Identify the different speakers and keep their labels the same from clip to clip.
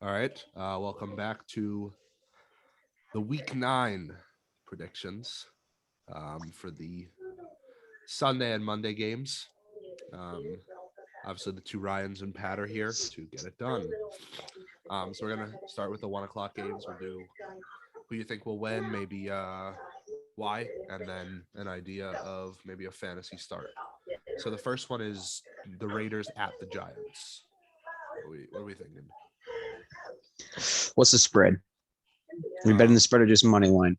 Speaker 1: All right. Welcome back to the Week 9 predictions for the Sunday and Monday games. Um, Obviously, the two Ryans and Pat are here to get it done. So we're gonna start with the 1 o'clock games. We'll do who you think will win, maybe why, and then an idea of maybe a fantasy start. So the first one is the Raiders at the Giants. What are we thinking?
Speaker 2: What's the spread? We betting
Speaker 1: Um,
Speaker 2: the spread or just money line?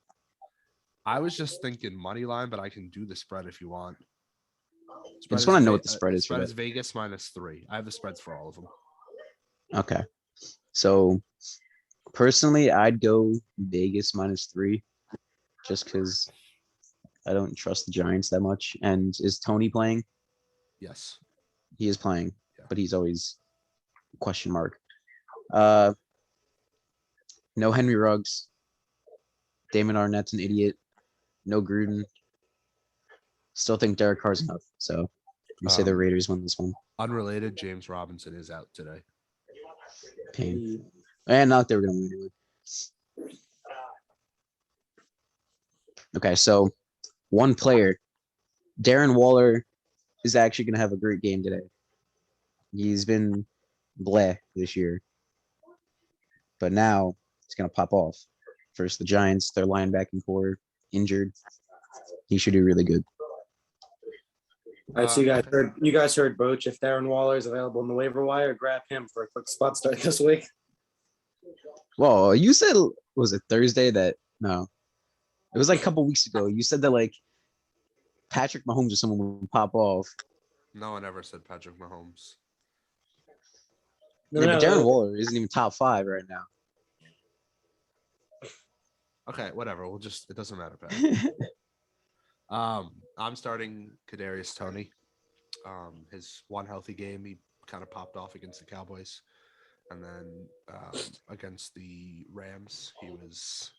Speaker 1: I was just thinking money line, but I can do the spread if you want.
Speaker 2: I
Speaker 1: Spread
Speaker 2: just
Speaker 1: is
Speaker 2: want to know what the spread is for
Speaker 1: spread
Speaker 2: that.
Speaker 1: is Vegas -3. I have the spreads for all of them.
Speaker 2: Okay. So personally, I'd go Vegas -3 just because I don't trust the Giants that much. And is Tony playing?
Speaker 1: Yes.
Speaker 2: He is playing,
Speaker 1: Yeah.
Speaker 2: but he's always question mark. Uh, no Henry Ruggs. Damon Arnett's an idiot. No Gruden. Still think Derek Carr's enough. So I'm gonna say the
Speaker 1: Um,
Speaker 2: Raiders win this one.
Speaker 1: Unrelated, James Robinson is out today.
Speaker 2: Pain. And not they were gonna win anyway. Okay, so one player, Darren Waller, is actually going to have a great game today. He's been bleh this year, but now it's going to pop off. First, the Giants, their linebacking core injured. He should do really good.
Speaker 3: All right, so
Speaker 1: Okay.
Speaker 3: you guys heard Boach. If Darren Waller is available in the waiver wire, grab him for a quick spot start this week.
Speaker 2: Well, you said, was it Thursday that, no, it was like a couple weeks ago. You said that like Patrick Mahomes or someone would pop off.
Speaker 1: No one ever said Patrick Mahomes.
Speaker 2: Yeah, but Darren Waller isn't even top 5 right now.
Speaker 1: Okay, whatever. It doesn't matter, Pat. I'm starting Kadarius Toney. His one healthy game, he kind of popped off against the Cowboys, and then against the Rams, it was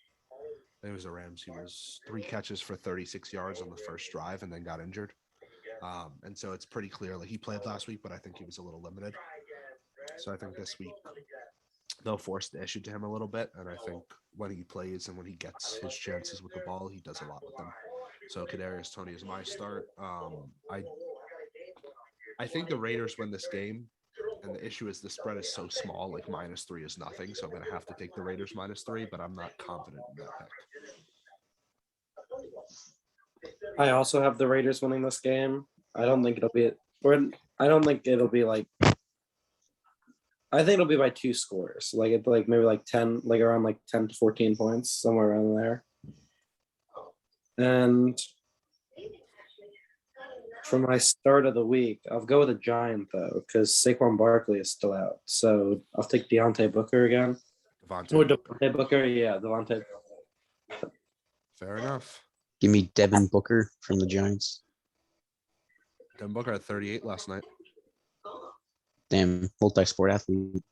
Speaker 1: the Rams. He was 3 catches for 36 yards on the first drive, and then got injured. And so it's pretty clear. Like he played last week, but I think he was a little limited. So I think this week they'll force the issue to him a little bit, and I think when he plays and when he gets his chances with the ball, he does a lot with them. So Kadarius Toney is my start. I think the Raiders win this game, and the issue is the spread is so small, like -3 is nothing. So I'm going to have to take the Raiders -3, but I'm not confident in that pick.
Speaker 3: I also have the Raiders winning this game. I don't think it'll be I don't think it'll be like. I think it'll be by 2 scores, like maybe like 10, like around like 10 to 14 points, somewhere around there. And for my start of the week, I'll go with a Giant though, because Saquon Barkley is still out. So I'll take Devontae Booker again. Devontae Booker, yeah, Devontae.
Speaker 1: Fair enough.
Speaker 2: Give me Devin Booker from the Giants.
Speaker 1: Devin Booker had 38 last night.
Speaker 2: Damn, multi-sport athlete.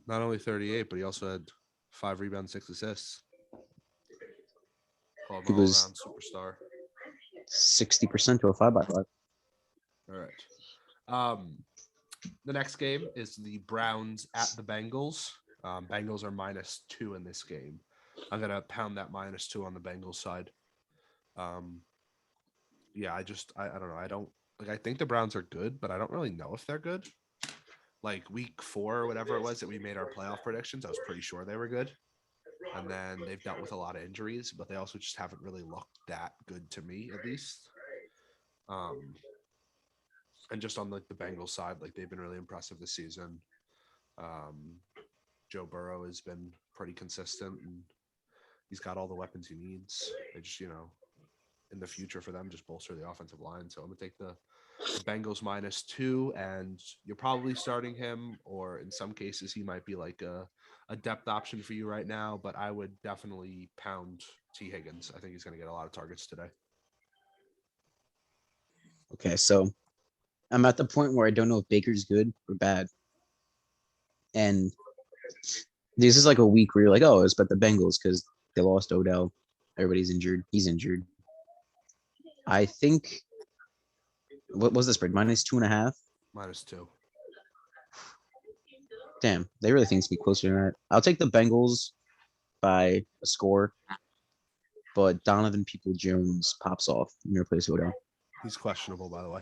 Speaker 1: Not only 38, but he also had 5 rebounds, 6 assists. Called him all-around superstar.
Speaker 2: 60% to a 5x5.
Speaker 1: All right. The next game is the Browns at the Bengals. Bengals are -2 in this game. I'm gonna pound that -2 on the Bengals side. Yeah, I don't know. I don't like. I think the Browns are good, but I don't really know if they're good. Like week 4 or whatever it was that we made our playoff predictions, I was pretty sure they were good. And then they've dealt with a lot of injuries, but they also just haven't really looked that good to me, at least. And just on like the Bengals side, like they've been really impressive this season. Joe Burrow has been pretty consistent, and he's got all the weapons he needs. They just, in the future for them, just bolster the offensive line. So I'm gonna take the Bengals -2, and you're probably starting him, or in some cases he might be like a depth option for you right now, but I would definitely pound T. Higgins. I think he's going to get a lot of targets today.
Speaker 2: Okay, so I'm at the point where I don't know if Baker's good or bad. And this is like a week where you're like, oh, it's but the Bengals because they lost Odell. Everybody's injured. He's injured. I think, what was the spread? -2.5?
Speaker 1: -2.
Speaker 2: Damn, they really think it's gonna be closer than that. I'll take the Bengals by a score, but Donovan People-Jones pops off and replaces Odell.
Speaker 1: He's questionable, by the way.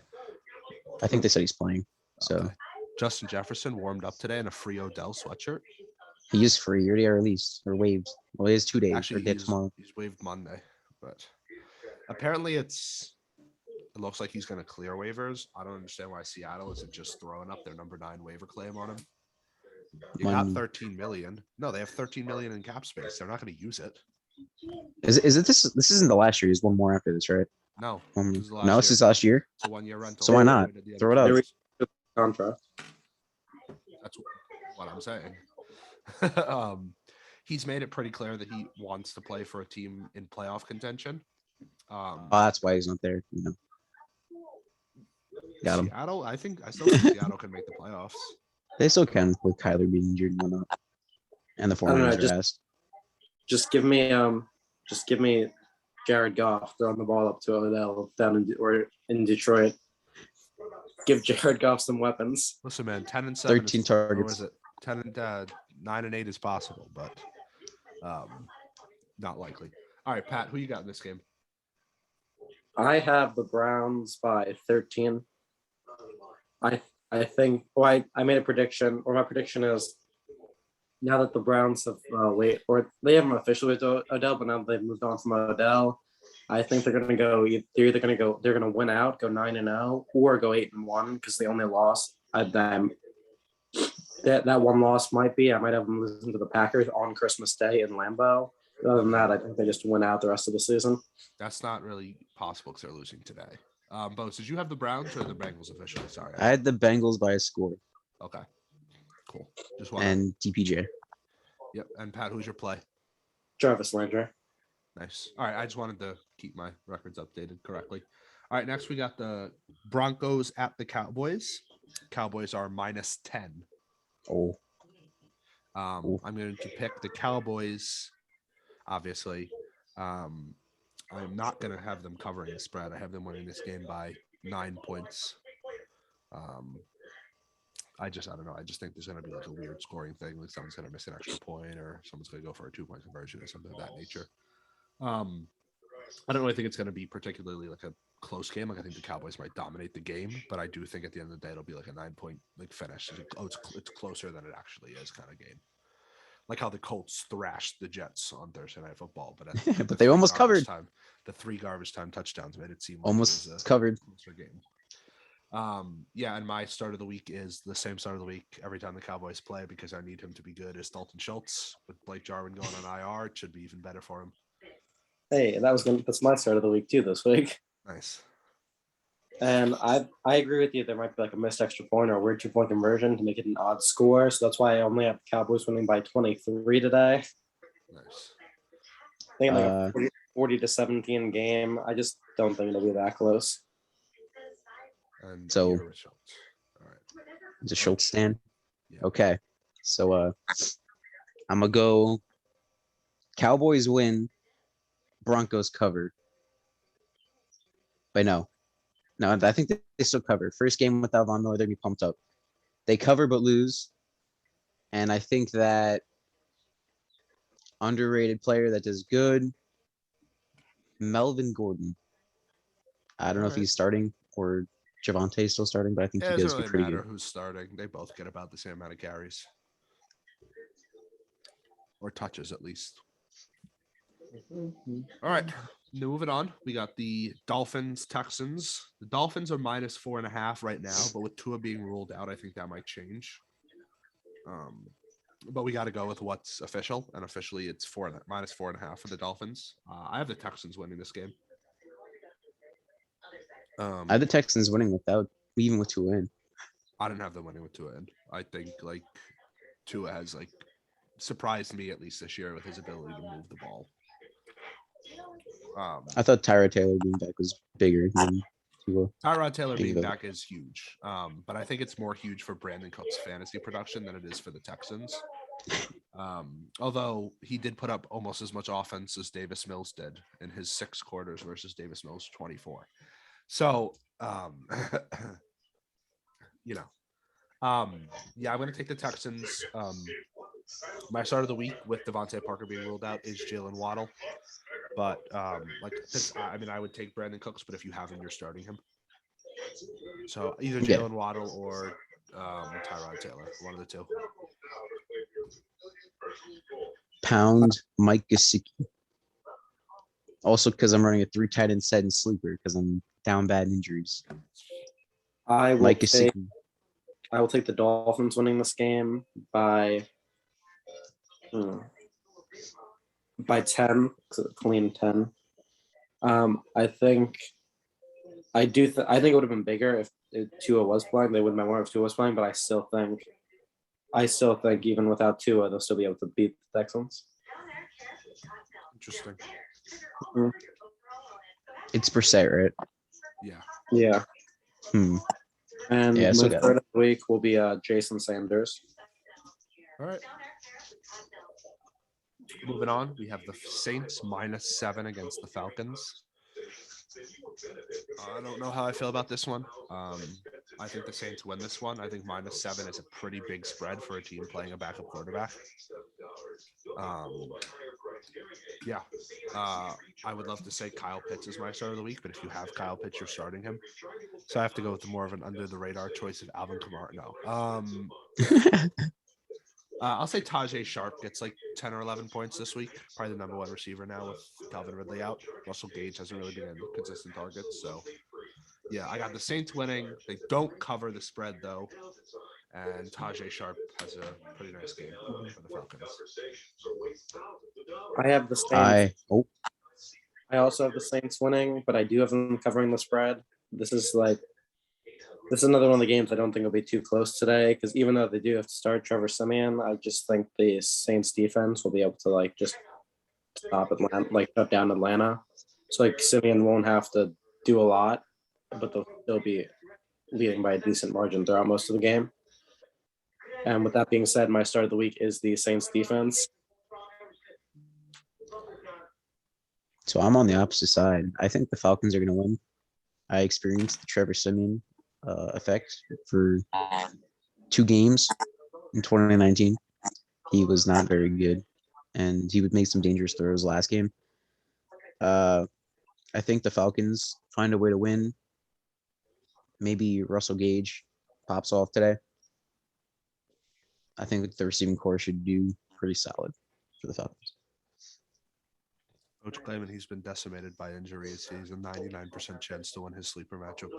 Speaker 2: I think they said he's playing, so
Speaker 1: Okay. Justin Jefferson warmed up today in a free Odell sweatshirt.
Speaker 2: he is free. He already got released or waived. Well, he has 2 days
Speaker 1: Actually,
Speaker 2: or day tomorrow.
Speaker 1: he's waived Monday, but apparently it looks like he's going to clear waivers. I don't understand why Seattle isn't just throwing up their number 9 waiver claim on him. You got
Speaker 2: Money.
Speaker 1: 13 million. No, they have 13 million in cap space. They're not going to use it.
Speaker 2: Is it this? This isn't the last year. He's one more after this, right?
Speaker 1: No,
Speaker 2: One,
Speaker 1: this is the last
Speaker 2: no, this
Speaker 1: year.
Speaker 2: is last year.
Speaker 1: It's a 1-year rental.
Speaker 2: So why not? Throw it out.
Speaker 3: Contract.
Speaker 1: That's what I'm saying. He's made it pretty clear that he wants to play for a team in playoff contention.
Speaker 2: Oh, that's why he's not there. You know. Got him.
Speaker 1: Seattle, I still think Seattle can make the playoffs.
Speaker 2: They still can with Kyler being injured and whatnot, and the
Speaker 3: I don't know,
Speaker 2: 49ers are asked.
Speaker 3: Just give me Jared Goff throwing the ball up to Odell down in Detroit. Give Jared Goff some weapons.
Speaker 1: Listen, man, 10-7.
Speaker 2: 13 targets.
Speaker 1: Or is it 9-8 is possible, but not likely. All right, Pat, who you got in this game?
Speaker 3: I have the Browns by 13. I think. Well, I made a prediction, or my prediction is now that the Browns have they haven't officially with Odell, but now that they've moved on from Odell, I think they're going to go. They're going to win out, go 9-0, or go 8-1 because they only lost at them. That one loss might be. I might have them losing to the Packers on Christmas Day in Lambeau. Other than that, I think they just win out the rest of the season.
Speaker 1: That's not really possible because they're losing today. Bose, did you have the Browns or the Bengals officially? Sorry.
Speaker 2: I had the Bengals by a score.
Speaker 1: Okay. Cool. Just
Speaker 2: And DPJ.
Speaker 1: Yep. And Pat, who's your play?
Speaker 3: Jarvis Landry.
Speaker 1: Nice. All right. I just wanted to keep my records updated correctly. All right. Next, we got the Broncos at the Cowboys. Cowboys are -10.
Speaker 2: Oh.
Speaker 1: I'm going to pick the Cowboys, obviously. I'm not going to have them covering the spread. I have them winning this game by 9 points. I don't know. I just think there's going to be like a weird scoring thing. Like someone's going to miss an extra point or someone's going to go for a 2-point conversion or something of that nature. I don't really think it's going to be particularly like a close game. Like I think the Cowboys might dominate the game, but I do think at the end of the day, it'll be like a 9-point like finish. It's closer than it actually is kind of game. Like how the Colts thrashed the Jets on Thursday Night Football, but
Speaker 2: But they almost covered.
Speaker 1: The 3 garbage time touchdowns made it seem like
Speaker 2: almost
Speaker 1: it was
Speaker 2: covered.
Speaker 1: Closer game. Yeah, and my start of the week is the same start of the week every time the Cowboys play because I need him to be good as Dalton Schultz with Blake Jarwin going on IR. It should be even better for him.
Speaker 3: Hey, that's my start of the week too this week.
Speaker 1: Nice.
Speaker 3: And I agree with you. There might be like a missed extra point or a weird 2-point conversion to make it an odd score. So that's why I only have the Cowboys winning by 23 today.
Speaker 1: Nice.
Speaker 3: I think like a 40-17 game. I just don't think it'll be that close.
Speaker 1: And
Speaker 2: So-
Speaker 1: all right.
Speaker 2: It's a Schultz stand.
Speaker 1: Yeah.
Speaker 2: Okay. So I'm gonna go Cowboys win, Broncos cover. Wait, no, I think they still cover. First game without Von Miller, they'd be pumped up. They cover but lose. And I think that underrated player that does good, Melvin Gordon. I don't know if he's starting or Javonte's still starting, but I think
Speaker 1: Yeah,
Speaker 2: he
Speaker 1: it
Speaker 2: does
Speaker 1: doesn't
Speaker 2: good
Speaker 1: really
Speaker 2: pretty
Speaker 1: matter
Speaker 2: good.
Speaker 1: who's starting. They both get about the same amount of carries. Or touches, at least. All right. Moving on. We got the Dolphins Texans. The Dolphins are -4.5 right now, but with Tua being ruled out, I think that might change. But we got to go with what's official, and officially it's -4.5 for the Dolphins. I have the Texans winning this game.
Speaker 2: I had the Texans winning even with 2 in.
Speaker 1: I didn't have them winning with Tua in. I think like Tua has like surprised me at least this year with his ability to move the ball.
Speaker 2: I thought Tyrod Taylor being back was bigger than Tua.
Speaker 1: Tyrod Taylor being
Speaker 2: Either.
Speaker 1: back is huge, but I think it's more huge for Brandon Cooks' fantasy production than it is for the Texans. Although he did put up almost as much offense as Davis Mills did in his 6 quarters versus Davis Mills' 24. So, you know, Yeah, I'm gonna take the Texans. My start of the week with Devontae Parker being ruled out is Jalen Waddle. But like this, I mean, I would take Brandon Cooks, but if you have him, you're starting him. So either
Speaker 2: Yeah.
Speaker 1: Jalen Waddle or Tyrod Taylor, one of the two.
Speaker 2: Pound Mike Gesicki. Also, because I'm running a 3 tight end set in sleeper because I'm down bad in injuries.
Speaker 3: I will
Speaker 2: Mike
Speaker 3: take
Speaker 2: Gesicki.
Speaker 3: the Dolphins winning this game by 10, clean 10. I think I think it would have been bigger if Tua was playing. They would have been more if Tua was playing, but I still think even without Tua, they'll still be able to beat the Texans.
Speaker 1: Interesting.
Speaker 2: It's Brissett, right?
Speaker 1: Yeah.
Speaker 3: Yeah. And
Speaker 2: Yeah, I
Speaker 3: my
Speaker 2: still got
Speaker 3: third of the week will be Jason Sanders.
Speaker 1: All right. Moving on, we have the Saints -7 against the Falcons. I don't know how I feel about this one. I think the Saints win this one. I think -7 is a pretty big spread for a team playing a backup quarterback. Yeah. I would love to say Kyle Pitts is my start of the week, but if you have Kyle Pitts, you're starting him. So I have to go with more of an under the radar choice of Alvin Kamara. No. I'll say Tajay Sharp gets like 10 or 11 points this week. Probably the number one receiver now with Calvin Ridley out. Russell Gage hasn't really been in consistent targets. So, yeah, I got the Saints winning. They don't cover the spread, though. And Tajay Sharp has a pretty nice game for the Falcons.
Speaker 3: I have the Saints.
Speaker 2: I
Speaker 3: I also have the Saints winning, but I do have them covering the spread. This is another one of the games I don't think will be too close today because even though they do have to start Trevor Siemian, I just think the Saints defense will be able to just stop Atlanta, shut down Atlanta. So Siemian won't have to do a lot, but they'll be leading by a decent margin throughout most of the game. And with that being said, my start of the week is the Saints defense.
Speaker 2: So I'm on the opposite side. I think the Falcons are going to win. I experienced the Trevor Siemian effect for 2 games in 2019. He was not very good, and he would make some dangerous throws last game. I think the Falcons find a way to win. Maybe Russell Gage pops off today. I think the receiving core should do pretty solid for the Falcons.
Speaker 1: Coach claiming he's been decimated by injuries. He's a 99% chance to win his sleeper matchup.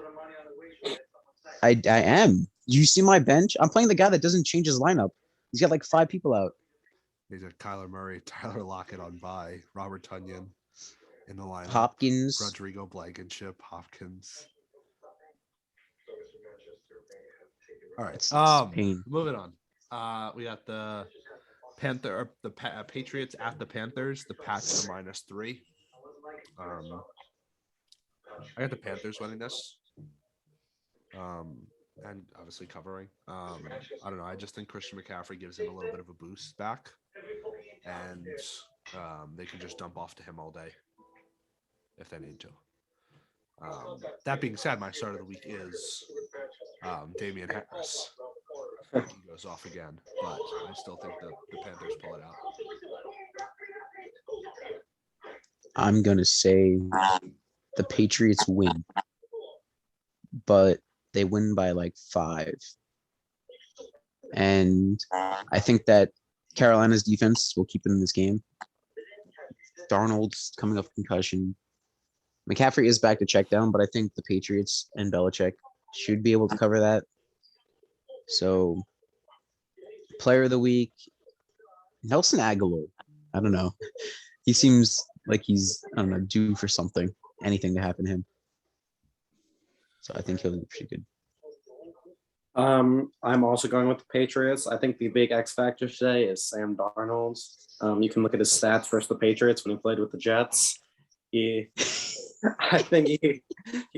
Speaker 2: I am. You see my bench? I'm playing the guy that doesn't change his lineup. He's got like 5 people out.
Speaker 1: He's got Kyler Murray, Tyler Lockett on bye, Robert Tonyan in the lineup,
Speaker 2: Hopkins.
Speaker 1: Rodrigo Blankenship, Hopkins. All right.
Speaker 2: It's pain.
Speaker 1: Moving on. We got the Patriots at the Panthers. The Pats are -3. I got the Panthers winning this. And obviously covering. I don't know. I just think Christian McCaffrey gives him a little bit of a boost back, and they can just dump off to him all day if they need to. That being said, my start of the week is Damian Harris. He goes off again, but I still think the Panthers pull it out.
Speaker 2: I'm going to say the Patriots win, but they win by like 5. And I think that Carolina's defense will keep them in this game. Darnold's coming off concussion. McCaffrey is back to check down, but I think the Patriots and Belichick should be able to cover that. So, player of the week, Nelson Aguilar. I don't know. He seems like he's, I don't know, due for something, anything to happen to him. So I think he'll be pretty good.
Speaker 3: I'm also going with the Patriots. I think the big X factor today is Sam Darnold. You can look at his stats versus the Patriots when he played with the Jets. I think he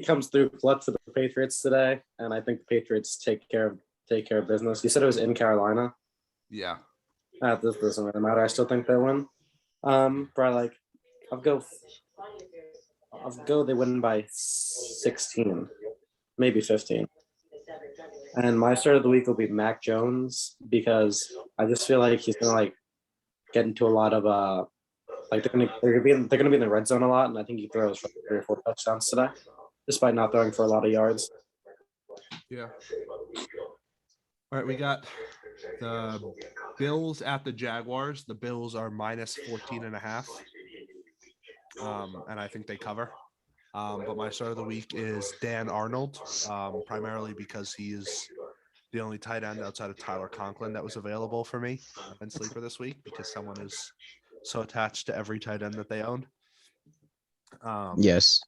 Speaker 3: comes through clutch for the Patriots today, and I think the Patriots take care of business. You said it was in Carolina.
Speaker 1: Yeah.
Speaker 3: This doesn't really matter. I still think they win. Probably I'll go. They win by 16, maybe 15. And my start of the week will be Mac Jones because I just feel like he's gonna like get into a lot of like they're gonna be in the red zone a lot, and I think he throws for 3 or 4 touchdowns today, despite not throwing for a lot of yards.
Speaker 1: Yeah. All right, we got the Bills at the Jaguars. The Bills are minus 14.5. And I think they cover. But my start of the week is Dan Arnold, primarily because he is the only tight end outside of Tyler Conklin that was available for me in Sleeper this week because someone is so attached to every tight end that they own.
Speaker 2: Yes.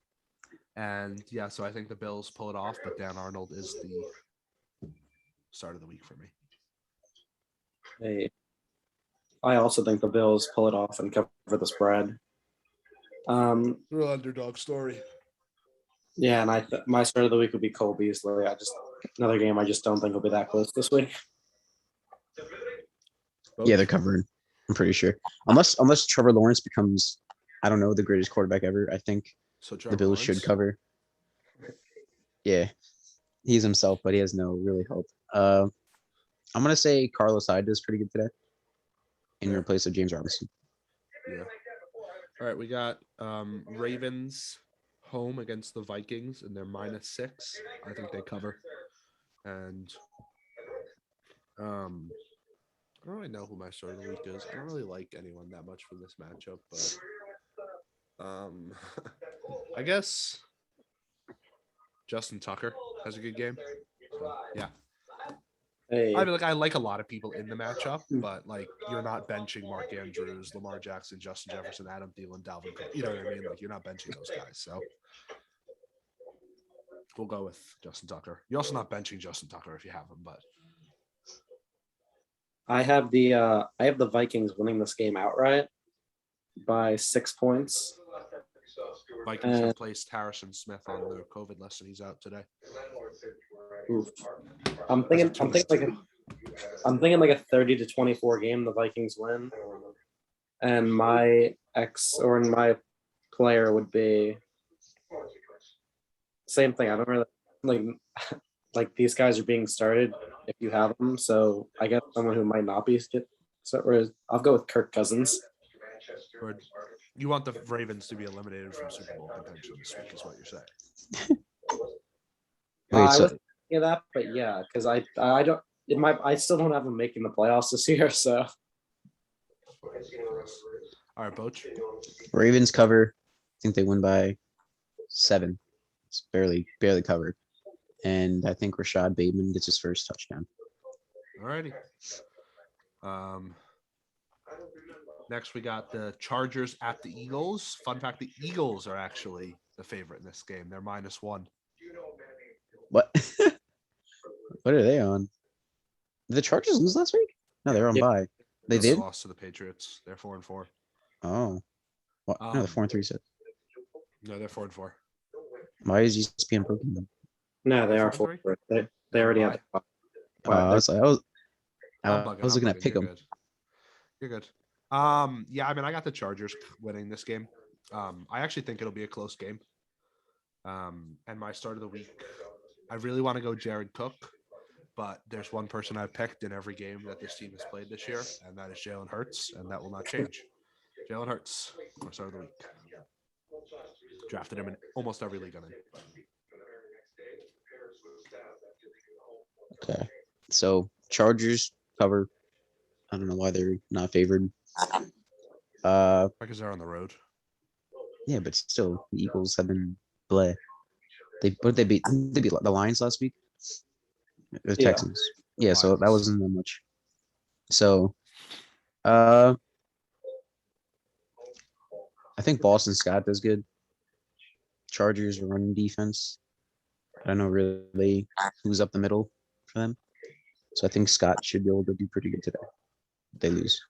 Speaker 1: And yeah, so I think the Bills pull it off, but Dan Arnold is the start of the week for me.
Speaker 3: Hey, I also think the Bills pull it off and cover the spread.
Speaker 1: Real underdog story.
Speaker 3: Yeah, and my start of the week would be Cole Beasley. Another game I just don't think will be that close this week.
Speaker 2: Yeah, they're covering. I'm pretty sure. Unless Trevor Lawrence becomes, I don't know, the greatest quarterback ever. I think
Speaker 1: So
Speaker 2: the Bills should cover. Yeah, he's himself, but he has no really hope. I'm gonna say Carlos Hyde is pretty good today in replace of James Robinson.
Speaker 1: Yeah. All right, we got Ravens home against the Vikings, and they're minus 6. I think they cover. And I don't really know who my start of the week is. I don't really like anyone that much for this matchup, but I guess Justin Tucker has a good game. So, yeah.
Speaker 3: Hey,
Speaker 1: I mean, I like a lot of people in the matchup, but you're not benching Mark Andrews, Lamar Jackson, Justin Jefferson, Adam Thielen, Dalvin Cook. You know what I mean? You're not benching those guys. So we'll go with Justin Tucker. You're also not benching Justin Tucker if you have him, but
Speaker 3: I have the Vikings winning this game outright by 6 points.
Speaker 1: Vikings have placed Harrison Smith on the COVID list, and he's out today.
Speaker 3: Oof. I'm thinking like a 30-24 game. The Vikings win, and my player would be same thing. I don't really like these guys are being started if you have them. So I guess someone who might not be I'll go with Kirk Cousins.
Speaker 1: Or you want the Ravens to be eliminated from Super Bowl contention this week, is what you're saying.
Speaker 2: Wait, so
Speaker 3: that, but yeah, because I don't. I still don't have them making the playoffs this year. So,
Speaker 1: all right, Boach.
Speaker 2: Ravens cover. I think they win by 7. It's barely covered. And I think Rashad Bateman gets his first touchdown.
Speaker 1: All righty. Next, we got the Chargers at the Eagles. Fun fact, the Eagles are actually the favorite in this game. They're minus 1.
Speaker 2: What? What are they on? Did the Chargers lose last week? No, they were on bye. They did?
Speaker 1: Lost to the Patriots. They're 4-4.
Speaker 2: Oh. What? No, they're 4-3. So.
Speaker 1: No, they're 4-4.
Speaker 2: Why is ESPN broken then?
Speaker 3: No, they are 4-4. They already have.
Speaker 2: I was looking at pick them.
Speaker 1: You're good. Yeah, I mean, I got the Chargers winning this game. I actually think it'll be a close game. And my start of the week, I really want to go Jared Cook, but there's one person I've picked in every game that this team has played this year, and that is Jalen Hurts, and that will not change. Jalen Hurts, my start of the week. Drafted him in almost every league I'm in.
Speaker 2: Okay. So Chargers cover. I don't know why they're not favored.
Speaker 1: Because they're on the road.
Speaker 2: Yeah, but still, the Eagles have been bleh. They beat the Lions last week. The Texans. Yeah,
Speaker 1: Lions.
Speaker 2: So that wasn't that much. So, I think Boston Scott does good. Chargers are running defense. I don't know really who's up the middle for them. So I think Scott should be able to do pretty good today. They lose.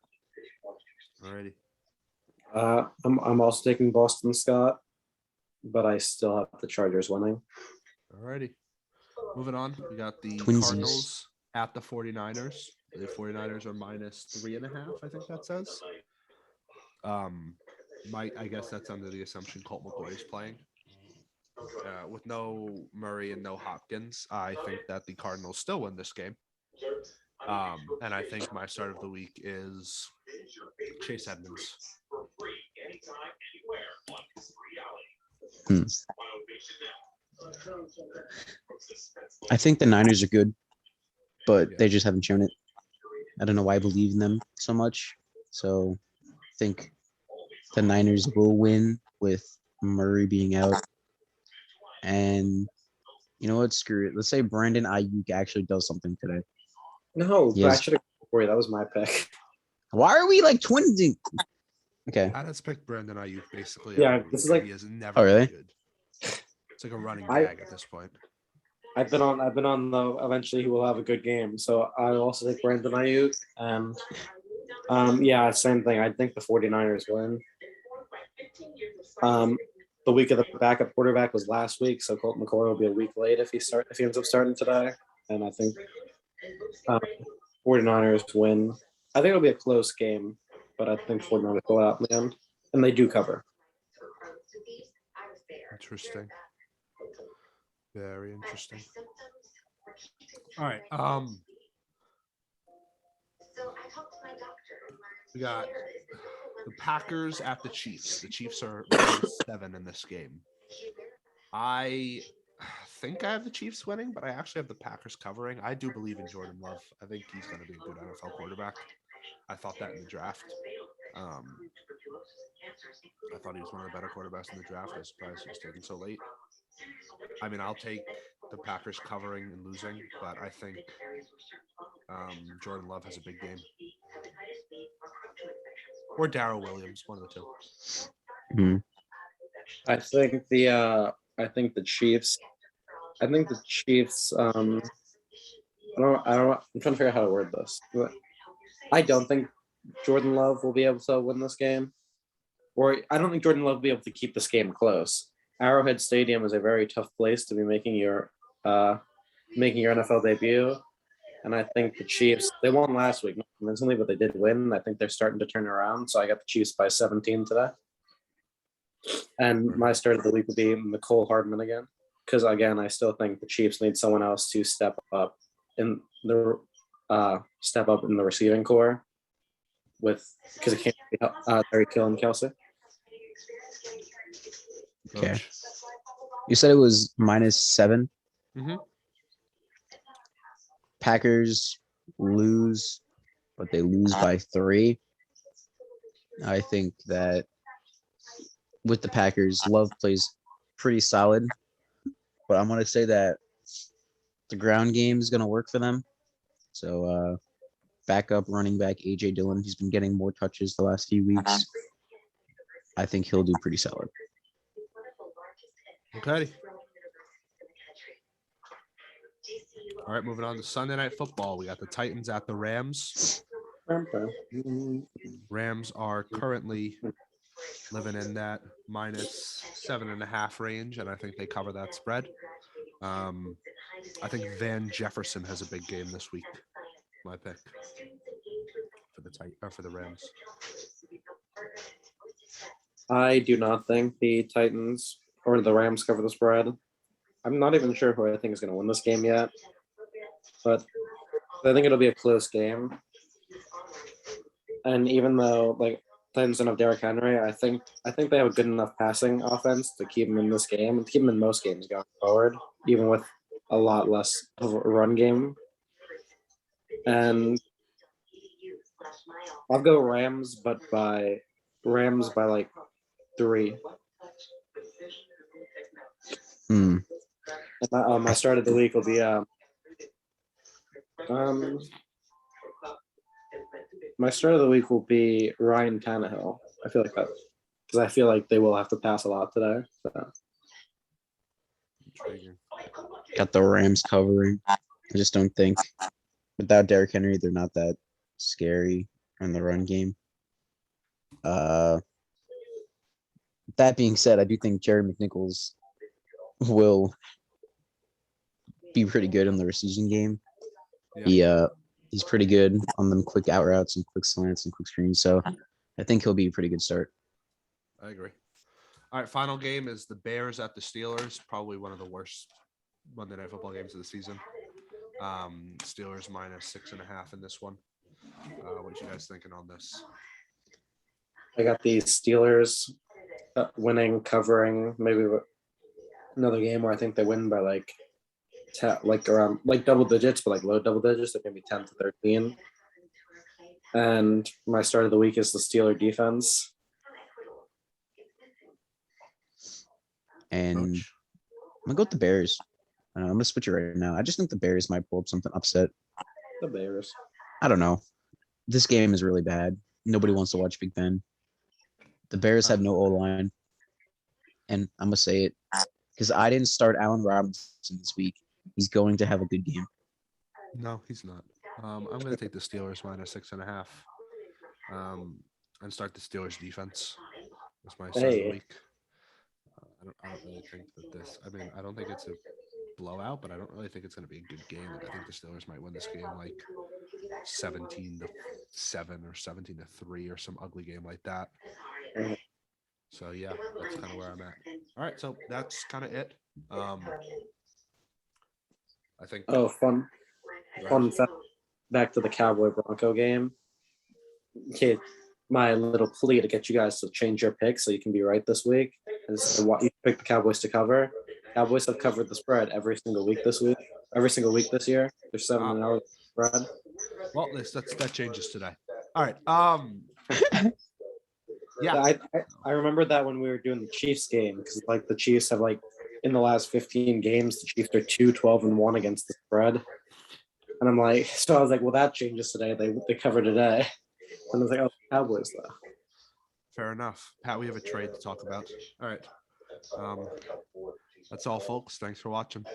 Speaker 1: Alrighty.
Speaker 3: I'm also taking Boston Scott, but I still have the Chargers winning.
Speaker 1: Alrighty. Moving on, we got the
Speaker 2: Twinsies.
Speaker 1: Cardinals at the 49ers. The 49ers are minus 3.5, I think that says. I guess that's under the assumption Colt McCoy is playing. With no Murray and no Hopkins, I think that the Cardinals still win this game. And I think my start of the week is Chase Edmonds.
Speaker 2: I think the Niners are good, but
Speaker 1: Yeah.
Speaker 2: they just haven't shown it. I don't know why I believe in them so much. So I think the Niners will win with Murray being out. And you know what? Screw it. Let's say Brandon Ayuk actually does something today.
Speaker 3: No, but I
Speaker 2: Yes.
Speaker 3: should have for you. That was my pick.
Speaker 2: Why are we like twins? Okay.
Speaker 1: Adams picked Brandon Ayuk basically.
Speaker 3: Yeah,
Speaker 1: every week,
Speaker 3: this is
Speaker 1: and
Speaker 3: like-
Speaker 1: he has never
Speaker 2: Oh,
Speaker 1: been
Speaker 2: really?
Speaker 1: good. It's like a running
Speaker 3: I-
Speaker 1: gag at this point.
Speaker 3: I've been on the eventually he will have a good game. So I also think Brandon Ayuk and yeah, same thing. I think the 49ers win. The week of the backup quarterback was last week, so Colt McCoy will be a week late if he ends up starting today. And I think 49ers win. I think it'll be a close game, but I think 49ers pull out in the end. And they do cover.
Speaker 1: Interesting. Very interesting. All right. We got the Packers at the Chiefs. The Chiefs are -7 in this game. I think I have the Chiefs winning, but I actually have the Packers covering. I do believe in Jordan Love. I think he's going to be a good NFL quarterback. I thought that in the draft. I thought he was one of the better quarterbacks in the draft. I was surprised he was taken so late. I mean, I'll take the Packers covering and losing, but I think Jordan Love has a big game. Or Darrell Williams, one of the two.
Speaker 2: Mhm.
Speaker 3: I think the Chiefs. I think the Chiefs. I'm trying to figure out how to word this. I don't think Jordan Love will be able to win this game, or I don't think Jordan Love will be able to keep this game close. Arrowhead Stadium is a very tough place to be making your NFL debut, and I think the Chiefs. They won last week, not convincingly, but they did win. I think they're starting to turn around. So I got the Chiefs by 17 today. And my start of the week will be Nicole Hardman again, because again, I still think the Chiefs need someone else to step up in the receiving core because it can't be Tyreek Hill and Kelsey.
Speaker 2: Okay.
Speaker 1: Coach.
Speaker 2: You said it was -7.
Speaker 1: Mhm.
Speaker 2: Packers lose, but they lose by 3. I think that with the Packers, Love plays pretty solid, but I'm going to say that the ground game is going to work for them. So backup running back AJ Dillon, he's been getting more touches the last few weeks. I think he'll do pretty solid.
Speaker 1: Okay. All right, moving on to Sunday Night Football. We got the Titans at the Rams. Rams are currently living in that -7.5 range, and I think they cover that spread. I think Van Jefferson has a big game this week. My pick for the Rams.
Speaker 3: I do not think the Titans or the Rams cover the spread. I'm not even sure who I think is going to win this game yet, but I think it'll be a close game. And even though Titans don't have Derrick Henry, I think they have a good enough passing offense to keep him in this game and keep him in most games going forward, even with a lot less of a run game. And I'll go Rams, but by 3.
Speaker 2: Hmm.
Speaker 3: And my start of the week will be my start of the week will be Ryan Tannehill. I feel like that because I feel like they will have to pass a lot today. So.
Speaker 1: Intriguing.
Speaker 2: Got the Rams covering. I just don't think without Derrick Henry, they're not that scary in the run game. That being said, I do think Jerry McNichols will be pretty good in the receiving game.
Speaker 1: Yeah.
Speaker 2: He's pretty good on them quick out routes and quick slants and quick screens. So I think he'll be a pretty good start.
Speaker 1: I agree. All right, final game is the Bears at the Steelers. Probably one of the worst Monday Night Football games of the season. Steelers minus 6.5 in this one. What you guys thinking on this?
Speaker 3: I got the Steelers winning, covering, maybe another game where I think they win by like around like double digits, but like low double digits. They're gonna be 10-13. And my start of the week is the Steeler defense.
Speaker 2: And
Speaker 1: Coach?
Speaker 2: I'm gonna go with the Bears. I'm gonna switch it right now. I just think the Bears might pull up something upset.
Speaker 3: The Bears.
Speaker 2: I don't know. This game is really bad. Nobody wants to watch Big Ben. The Bears have no O line, and I'm gonna say it because I didn't start Allen Robinson this week. He's going to have a good game.
Speaker 1: No, he's not. I'm going to take the Steelers minus 6.5 and start the Steelers defense. That's my start of the
Speaker 3: Hey.
Speaker 1: week. I don't really think that this. I mean, I don't think it's a blowout, but I don't really think it's going to be a good game. Like, I think the Steelers might win this game like 17-7 or 17-3 or some ugly game like that. So yeah, that's kind of where I'm at. All right, so that's kind of it. I think.
Speaker 3: Oh, fun fact. Back to the Cowboy Bronco game. Okay, my little plea to get you guys to change your pick so you can be right this week is what you pick the Cowboys to cover. Cowboys have covered the spread every single week this week. Every single week this year. They're 7-0 spread.
Speaker 1: Well, that changes today. All right. Yeah.
Speaker 3: I remember that when we were doing the Chiefs game because like the Chiefs have like in the last 15 games the Chiefs are 2-12-1 against the spread. And I'm like, so I was like, well, that changes today. They cover today. And I was like, oh, Cowboys though.
Speaker 1: Fair enough. Pat, we have a trade to talk about. All right. That's all, folks. Thanks for watching.